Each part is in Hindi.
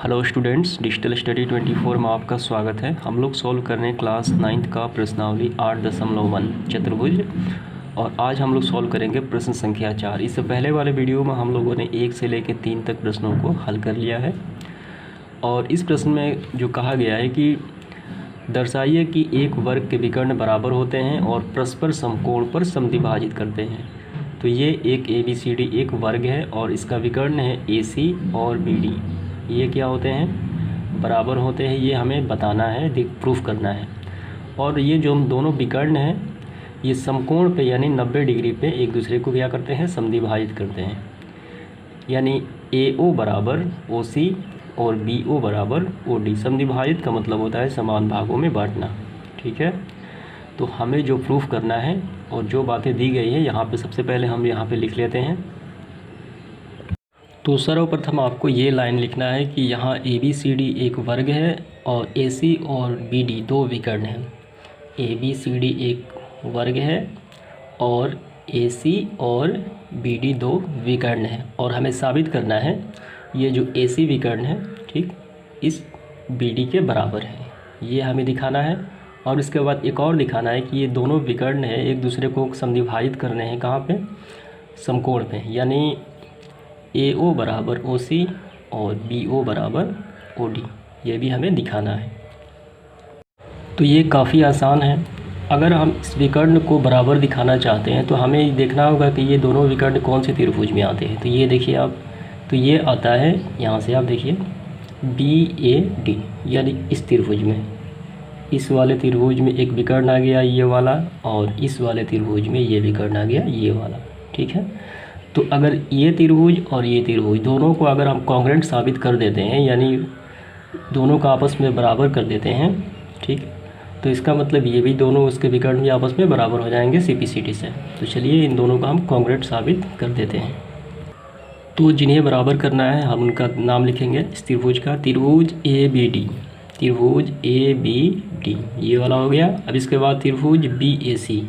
हेलो स्टूडेंट्स, डिजिटल स्टडी 24 में आपका स्वागत है। हम लोग सॉल्व कर रहे हैं क्लास 9th का प्रश्नावली 8.1 चतुर्भुज। और आज हम लोग सॉल्व करेंगे प्रश्न संख्या 4। इससे पहले वाले वीडियो में हम लोगों ने 1 से लेकर 3 तक प्रश्नों को हल कर लिया है। और इस प्रश्न में जो कहा गया है कि दर्शाइए कि एक वर्ग के विकर्ण बराबर होते हैं और परस्पर समकोण पर समद्विभाजित करते हैं। तो ये एक ABCD एक वर्ग है और इसका विकर्ण है AC और BD। ये क्या होते हैं? बराबर होते हैं। ये हमें बताना है, प्रूफ करना है। और ये जो हम दोनों विकर्ण हैं ये समकोण पे यानी 90 डिग्री पे एक दूसरे को क्या करते हैं? समद्विभाजित करते हैं। यानी AO बराबर OC और BO बराबर OD। समद्विभाजित का मतलब होता है समान भागों में बांटना। ठीक है, तो हमें जो प्रूफ करना है और जो बातें दी गई है यहाँ पे सबसे पहले हम यहाँ पे लिख लेते हैं। तो सर्वप्रथम आपको ये लाइन लिखना है कि यहाँ ABCD एक वर्ग है और AC और BD दो विकर्ण हैं। ABCD एक वर्ग है और AC और BD दो विकर्ण हैं और हमें साबित करना है ये जो AC विकर्ण है, ठीक, इस BD के बराबर है। ये हमें दिखाना है। और इसके बाद एक और दिखाना है कि ये दोनों विकर्ण है एक दूसरे को समद्विभाजित करने हैं। कहाँ पे? समकोण पे। यानी AO बराबर OC और BO बराबर OD। ये भी हमें दिखाना है। तो ये काफ़ी आसान है। अगर हम इस विकर्ण को बराबर दिखाना चाहते हैं तो हमें देखना होगा कि ये दोनों विकर्ण कौन से त्रिभुज में आते हैं। तो ये देखिए आप, तो ये आता है यहाँ से, आप देखिए BAD, यानी इस त्रिभुज में, इस वाले त्रिभुज में एक विकर्ण आ गया ये वाला और इस वाले त्रिभुज में ये विकर्ण आ गया ये वाला। ठीक है, तो अगर ये त्रिभुज और ये त्रिभुज दोनों को अगर हम कॉन्ग्रुएंट साबित कर देते हैं, यानी दोनों का आपस में बराबर कर देते हैं, ठीक, तो इसका मतलब ये भी दोनों उसके विकर्ण भी आपस में बराबर हो जाएंगे CPCD से। तो चलिए इन दोनों का हम कॉन्ग्रुएंट साबित कर देते हैं। तो जिन्हें बराबर करना है हम उनका नाम लिखेंगे इस त्रिभुज का। त्रिभुज ABD, त्रिभुज ABD ये वाला हो गया। अब इसके बाद त्रिभुज BAC,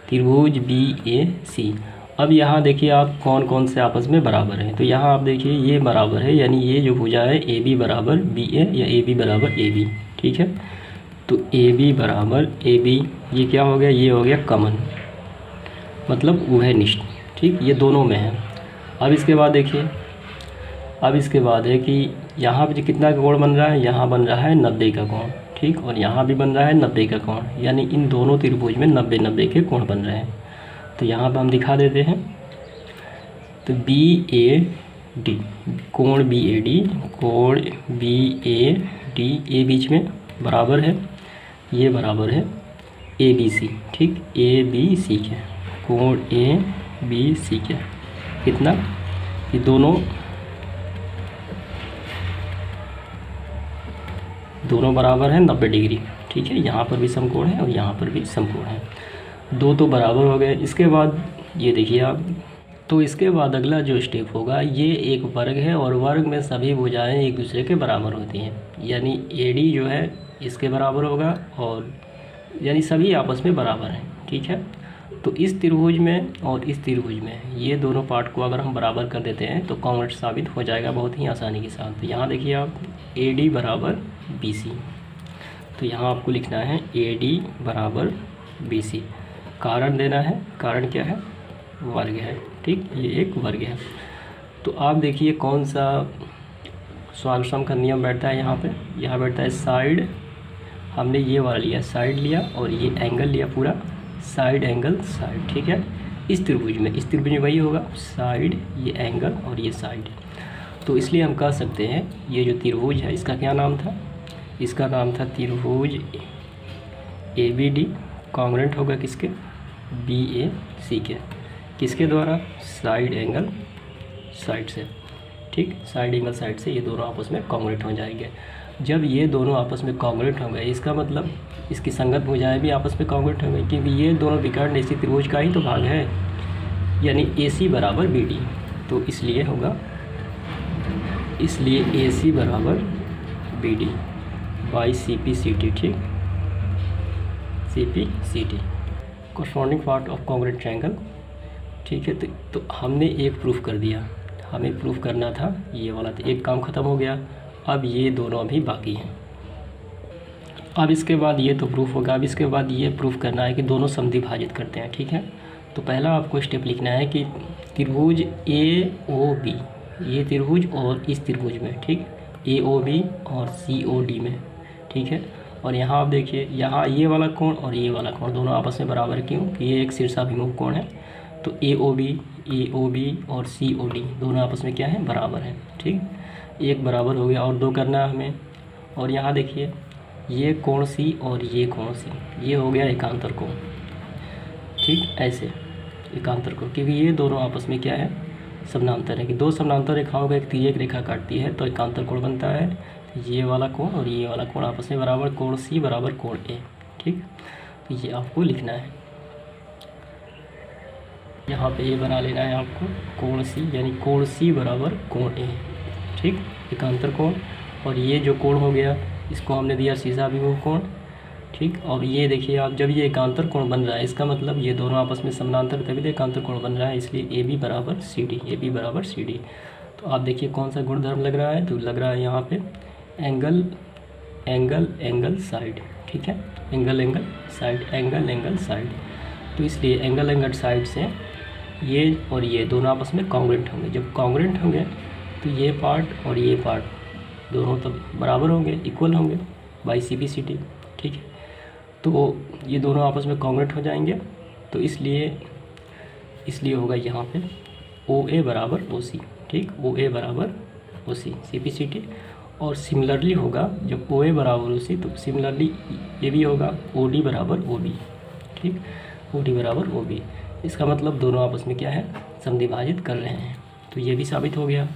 त्रिभुज BAC। अब यहाँ देखिए आप कौन कौन से आपस में बराबर हैं। तो यहाँ आप देखिए ये बराबर है, यानी ये जो भुजा है AB बराबर BA या AB बराबर AB। ठीक है, तो AB बराबर AB, ये क्या हो गया? ये हो गया कॉमन, मतलब उभयनिष्ठ। ठीक, ये दोनों में है। अब इसके बाद देखिए, अब इसके बाद है कि यहाँ पे कितना का कोण बन रहा है? यहाँ बन रहा है 90 का कोण। ठीक, और यहाँ भी बन रहा है 90 का कोण, यानी इन दोनों त्रिभुज में 90-90 के कोण बन रहे हैं। तो यहाँ पर हम दिखा देते हैं। तो BAD, कोण BAD, कोण BAD, ए बीच में बराबर है, ये बराबर है ABC। ठीक, ABC के कोण ABC के कितना? ये दोनों बराबर हैं 90 डिग्री। ठीक है, यहाँ पर भी समकोण है और यहाँ पर भी समकोण है, दो तो बराबर हो गए। इसके बाद ये देखिए आप, तो इसके बाद अगला जो स्टेप होगा, ये एक वर्ग है और वर्ग में सभी भुजाएं एक दूसरे के बराबर होती हैं। यानी AD जो है इसके बराबर होगा और यानी सभी आपस में बराबर हैं। ठीक है, तो इस त्रिभुज में और इस त्रिभुज में ये दोनों पार्ट को अगर हम बराबर कर देते हैं तो कॉन्ग्रुएंट साबित हो जाएगा बहुत ही आसानी के साथ। तो यहाँ देखिए आप AD बराबर BC, तो यहाँ आपको लिखना है AD बराबर BC। कारण देना है, कारण क्या है? वर्ग है। ठीक, ये एक वर्ग है। तो आप देखिए कौन सा स्वागसम का नियम बैठता है यहाँ पे? यहाँ बैठता है साइड, हमने ये वाला लिया, साइड लिया और ये एंगल लिया पूरा, साइड एंगल साइड। ठीक है, इस त्रिभुज में वही होगा, साइड, ये एंगल और ये साइड। तो इसलिए हम कह सकते हैं ये जो त्रिभुज है इसका क्या नाम था? इसका नाम था त्रिभुज ABD। कॉन्ग्रुएंट होगा किसके? BAC के। किसके द्वारा? साइड एंगल साइड से। ठीक, साइड एंगल साइड से ये दोनों आपस में कॉन्ग्रुएंट हो जाएंगे। जब ये दोनों आपस में कॉन्ग्रुएंट हो गए, इसका मतलब इसकी संगत भुजाएं भी आपस में कॉन्ग्रुएंट हो गई, क्योंकि ये दोनों विकर्ण इसी त्रिभुज का ही तो भाग है, यानी AC बराबर BD। तो इसलिए होगा, इसलिए AC बराबर BD बाई CPCD। ठीक, CPCD corresponding part of congruent triangle. ठीक है, तो हमने एक प्रूफ कर दिया, हमें प्रूफ करना था ये वाला, तो एक काम ख़त्म हो गया। अब ये दोनों अभी बाकी हैं। अब इसके बाद ये तो प्रूफ होगा। अब इसके बाद ये प्रूफ करना है कि दोनों समद्विभाजित करते हैं। ठीक है, तो पहला आपको स्टेप लिखना है कि त्रिभुज AOB, ये त्रिभुज और इस त्रिभुज में, ठीक, AOB और COD में, ठीक है। और यहाँ आप देखिए, यहाँ ये वाला कोण और ये वाला कोण दोनों आपस में बराबर, क्यों कि ये एक शीर्षाभिमुख कोण है। तो AOB और COD दोनों आपस में क्या है, बराबर है। ठीक, एक बराबर हो गया और दो करना है हमें। और यहाँ देखिए, ये कोण C और ये कोण C, ये हो गया एकांतर कोण। ठीक, ऐसे एकांतर कोण, क्योंकि ये दोनों आपस में क्या है, समानांतर है। कि दो समानांतर रेखाओं का एक तिर्यक रेखा काटती है तो एकांतर कोण बनता है। ये वाला कोण और ये वाला कोण आपस में बराबर, कोण C बराबर कोण A। ठीक, तो ये आपको लिखना है। यहाँ पे ये बना लेना है आपको, कोण C, यानी कोण C बराबर कोण A। ठीक, एकांतर कोण। और ये जो कोण हो गया, इसको हमने दिया शीर्षाभिमुख कोण। ठीक, और ये देखिए आप, जब ये एकांतर कोण बन रहा है, इसका मतलब ये दोनों आपस में समानांतर, तभी तो एकांतर कोण बन रहा है। इसलिए AB बराबर CD। तो आप देखिए कौन सा गुणधर्म लग रहा है, तो लग रहा है यहाँ पे एंगल साइड। ठीक है, एंगल साइड। तो इसलिए एंगल साइड से ये और ये दोनों आपस में कॉन्ग्रुएंट होंगे। जब कॉन्ग्रुएंट होंगे तो ये पार्ट और ये पार्ट दोनों तब बराबर होंगे, इक्वल होंगे बाई CP/CD। ठीक है, तो ये दोनों आपस में कॉन्ग्रुएंट हो जाएंगे। तो इसलिए होगा यहाँ पे OA बराबर OC। ठीक, OA बराबर OC CP/CD। और सिमिलरली होगा, जब OA बराबर OC तो सिमिलरली ये भी होगा OD बराबर OB। ठीक, OD बराबर OB। इसका मतलब दोनों आपस में क्या है, समद्विभाजित कर रहे हैं। तो ये भी साबित हो गया।